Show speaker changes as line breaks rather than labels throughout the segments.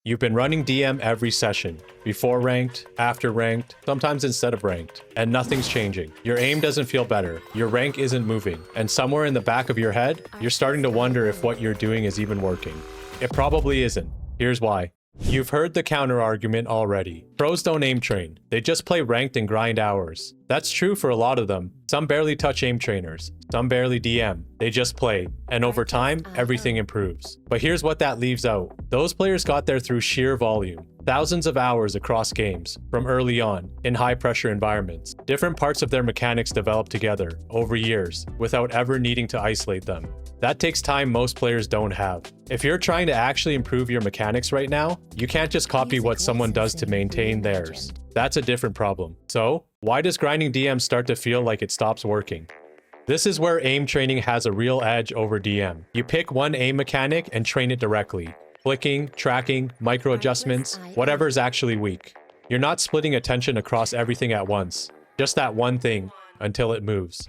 You've been running DM every session, before ranked, after ranked, sometimes instead of ranked, and nothing's changing. Your aim doesn't feel better, your rank isn't moving, and somewhere in the back of your head, you're starting to wonder if what you're doing is even working. It probably isn't. Here's why. You've heard the counter argument already. Pros don't aim train. They just play ranked and grind hours. That's true for a lot of them. Some barely touch aim trainers. Some barely DM. They just play. And over time, everything improves. But here's what that leaves out. Those players got there through sheer volume. Thousands of hours across games, from early on, in high-pressure environments. Different parts of their mechanics develop together, over years, without ever needing to isolate them. That takes time most players don't have. If you're trying to actually improve your mechanics right now, you can't just copy what someone does to maintain theirs. That's a different problem. So, why does grinding DM start to feel like it stops working? This is where aim training has a real edge over DM. You pick one aim mechanic and train it directly. Flicking, tracking, micro adjustments, whatever's actually weak. You're not splitting attention across everything at once. Just that one thing, until it moves.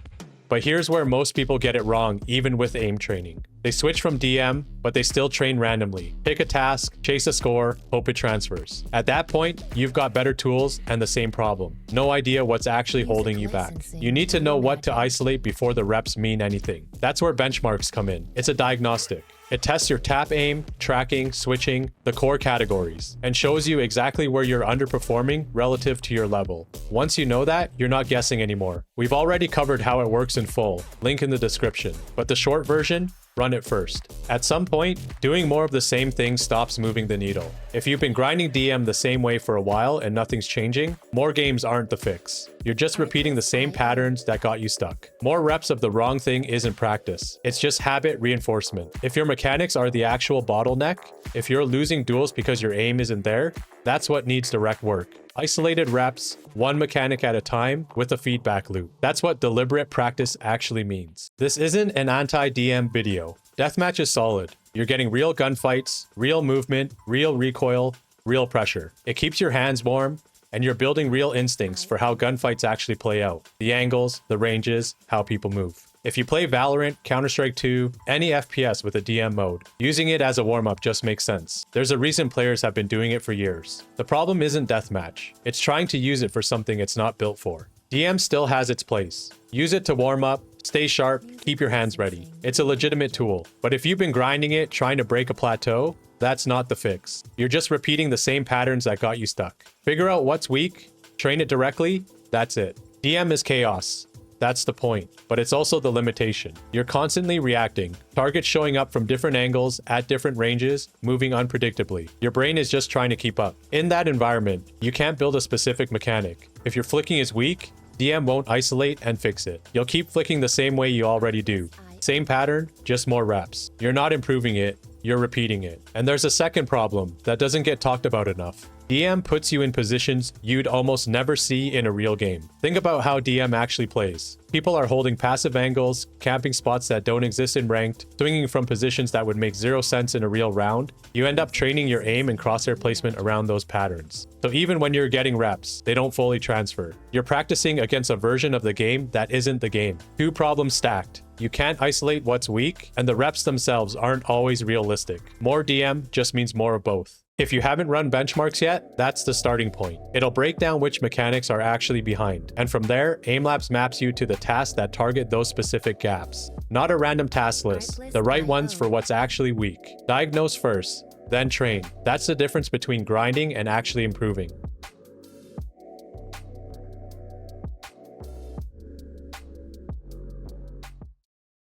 But here's where most people get it wrong, even with aim training. They switch from DM, but they still train randomly. Pick a task, chase a score, hope it transfers. At that point, you've got better tools and the same problem. No idea what's actually holding you back. You need to know what to isolate before the reps mean anything. That's where benchmarks come in. It's a diagnostic. It tests your tap aim, tracking, switching, the core categories, and shows you exactly where you're underperforming relative to your level. Once you know that, you're not guessing anymore. We've already covered how it works in full, link in the description, but the short version, run it first. At some point, doing more of the same thing stops moving the needle. If you've been grinding DM the same way for a while and nothing's changing, more games aren't the fix. You're just repeating the same patterns that got you stuck. More reps of the wrong thing isn't practice. It's just habit reinforcement. If your mechanics are the actual bottleneck, if you're losing duels because your aim isn't there, that's what needs direct work. Isolated reps, one mechanic at a time, with a feedback loop. That's what deliberate practice actually means. This isn't an anti-DM video. Deathmatch is solid. You're getting real gunfights, real movement, real recoil, real pressure. It keeps your hands warm, and you're building real instincts for how gunfights actually play out. The angles, the ranges, how people move. If you play Valorant, Counter-Strike 2, any FPS with a DM mode, using it as a warm-up just makes sense. There's a reason players have been doing it for years. The problem isn't Deathmatch. It's trying to use it for something it's not built for. DM still has its place. Use it to warm up, stay sharp, keep your hands ready. It's a legitimate tool. But if you've been grinding it, trying to break a plateau, that's not the fix. You're just repeating the same patterns that got you stuck. Figure out what's weak, train it directly, that's it. DM is chaos. That's the point, but it's also the limitation. You're constantly reacting, targets showing up from different angles, at different ranges, moving unpredictably. Your brain is just trying to keep up. In that environment, you can't build a specific mechanic. If your flicking is weak, DM won't isolate and fix it. You'll keep flicking the same way you already do. Same pattern, just more reps. You're not improving it, you're repeating it. And there's a second problem that doesn't get talked about enough. DM puts you in positions you'd almost never see in a real game. Think about how DM actually plays. People are holding passive angles, camping spots that don't exist in ranked, swinging from positions that would make zero sense in a real round. You end up training your aim and crosshair placement around those patterns. So even when you're getting reps, they don't fully transfer. You're practicing against a version of the game that isn't the game. Two problems stacked. You can't isolate what's weak, and the reps themselves aren't always realistic. More DM just means more of both. If you haven't run benchmarks yet, that's the starting point. It'll break down which mechanics are actually behind. And from there, Aimlabs maps you to the tasks that target those specific gaps. Not a random task list, the right ones for what's actually weak. Diagnose first, then train. That's the difference between grinding and actually improving.